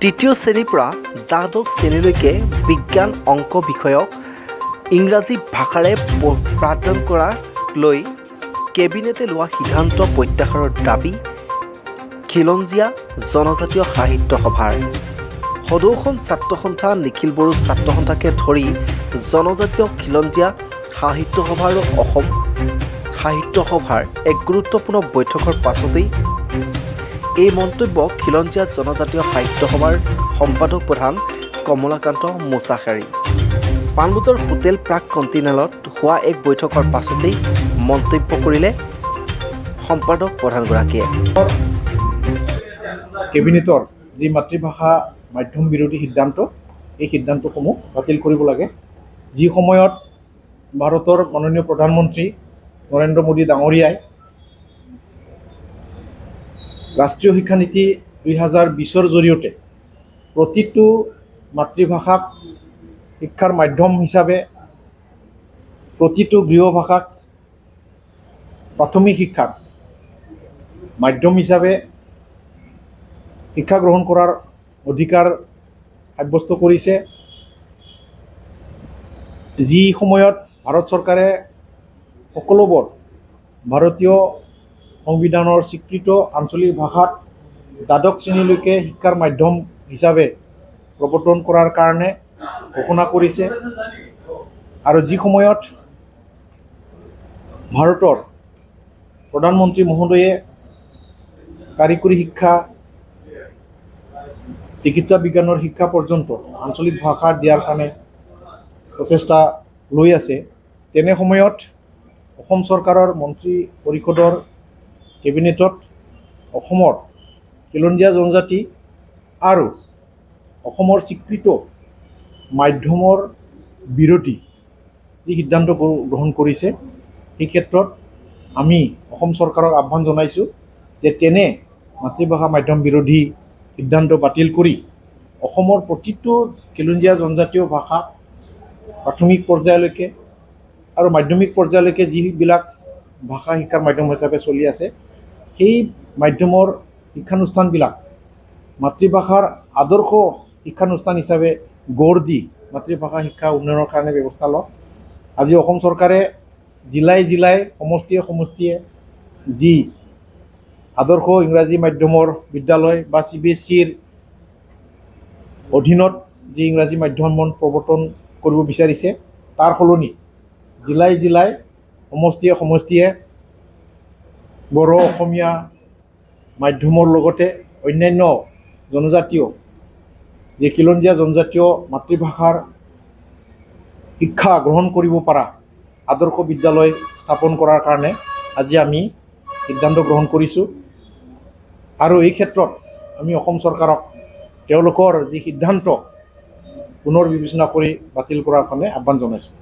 তৃতীয় শ্ৰেণীৰ পৰা দ্বাদশ শ্ৰেণীলৈকে বিজ্ঞান অংক বিষয়ক ইংৰাজী ভাষাৰে পাঠদান কৰাক লৈ কেবিনেটে লোৱা সিদ্ধান্ত প্ৰত্যাহাৰৰ দাবী খিলঞ্জীয়া জনজাতীয় সাহিত্য সভাৰ। সদৌঅসম ছাত্ৰ সন্থা, নিখিল বড়ো ছাত্ৰ সন্থাকে ধৰি জনজাতীয় খিলঞ্জীয়া সাহিত্য সভা আৰু অসম সাহিত্য সভাৰ এক গুৰুত্বপূৰ্ণ বৈঠকৰ পাছতেই এই মন্তব্য খিলঞ্জীয়া জনজাতীয় সাহিত্য সভাৰ সম্পাদক প্ৰধান কমলাকান্ত মুছাহাৰী। পাণবজাৰ হোটেল প্ৰাক কণ্টিনেণ্টত হোৱা এক বৈঠকৰ পাছতেই মন্তব্য কৰিলে সম্পাদক প্ৰধানগৰাকীয়ে। কেবিনেটৰ যি মাতৃভাষা মাধ্যম বিৰোধী সিদ্ধান্ত, এই সিদ্ধান্তসমূহ বাতিল কৰিব লাগে। যি সময়ত ভাৰতৰ মাননীয় প্ৰধানমন্ত্ৰী নৰেন্দ্ৰ মোদী ডাঙৰীয়াই ৰাষ্ট্ৰীয় শিক্ষানীতি 2020ৰ জৰিয়তে প্ৰতিটো মাতৃভাষাক শিক্ষাৰ মাধ্যম হিচাপে, প্ৰতিটো গৃহ ভাষাক প্ৰাথমিক শিক্ষাৰ মাধ্যম হিচাপে শিক্ষা গ্ৰহণ কৰাৰ অধিকাৰ সাব্যস্ত কৰিছে। যি সময়ত ভাৰত চৰকাৰে সকলোবোৰ ভাৰতীয় সংবিধানৰ স্বীকৃত আঞ্চলিক ভাষাত দ্বাদশ শ্ৰেণীলৈকে শিক্ষাৰ মাধ্যম হিচাপে প্ৰৱৰ্তন কৰাৰ কাৰণে ঘোষণা কৰিছে, আৰু যি সময়ত ভাৰতৰ প্ৰধানমন্ত্ৰী মহোদয়ে কাৰিকৰী শিক্ষা, চিকিৎসা বিজ্ঞানৰ শিক্ষা পৰ্যন্ত আঞ্চলিক ভাষা দিয়াৰ কাৰণে প্ৰচেষ্টা লৈ আছে, তেনে সময়ত অসম চৰকাৰৰ মন্ত্ৰী পৰিষদৰ কেবিনেটত অসমৰ খিলঞ্জীয়া জনজাতি আৰু অসমৰ স্বীকৃত মাধ্যমৰ বিৰোধী যি সিদ্ধান্ত গ্ৰহণ কৰিছে, সেই ক্ষেত্ৰত আমি অসম চৰকাৰক আহ্বান জনাইছোঁ যে তেনে মাতৃভাষা মাধ্যম বিৰোধী সিদ্ধান্ত বাতিল কৰি অসমৰ প্ৰতিটো খিলঞ্জীয়া জনজাতীয় ভাষা প্ৰাথমিক পৰ্যায়লৈকে আৰু মাধ্যমিক পৰ্যায়লৈকে যিবিলাক ভাষা শিক্ষাৰ মাধ্যম হিচাপে চলি আছে, সেই মাধ্যমৰ শিক্ষানুষ্ঠানবিলাক মাতৃভাষাৰ আদৰ্শ শিক্ষানুষ্ঠান হিচাপে গঢ় দি মাতৃভাষা শিক্ষা উন্নয়নৰ কাৰণে ব্যৱস্থা লওক। আজি অসম চৰকাৰে জিলাই জিলাই, সমষ্টিয়ে সমষ্টিয়ে যি আদৰ্শ ইংৰাজী মাধ্যমৰ বিদ্যালয় বা CBSEৰ অধীনত যি ইংৰাজী মাধ্যম প্ৰৱৰ্তন কৰিব বিচাৰিছে, তাৰ সলনি জিলাই জিলাই, সমষ্টিয়ে সমষ্টিয়ে বড়ো, অসমীয়া মাধ্যমৰ লগতে অন্যান্য জনজাতীয় যি খিলঞ্জীয়া জনজাতীয় মাতৃভাষাৰ শিক্ষা গ্ৰহণ কৰিব পৰা আদৰ্শ বিদ্যালয় স্থাপন কৰাৰ কাৰণে আজি আমি সিদ্ধান্ত গ্ৰহণ কৰিছোঁ, আৰু এই ক্ষেত্ৰত আমি অসম চৰকাৰক তেওঁলোকৰ যি সিদ্ধান্ত পুনৰ বিবেচনা কৰি বাতিল কৰাৰ কাৰণে আহ্বান জনাইছোঁ।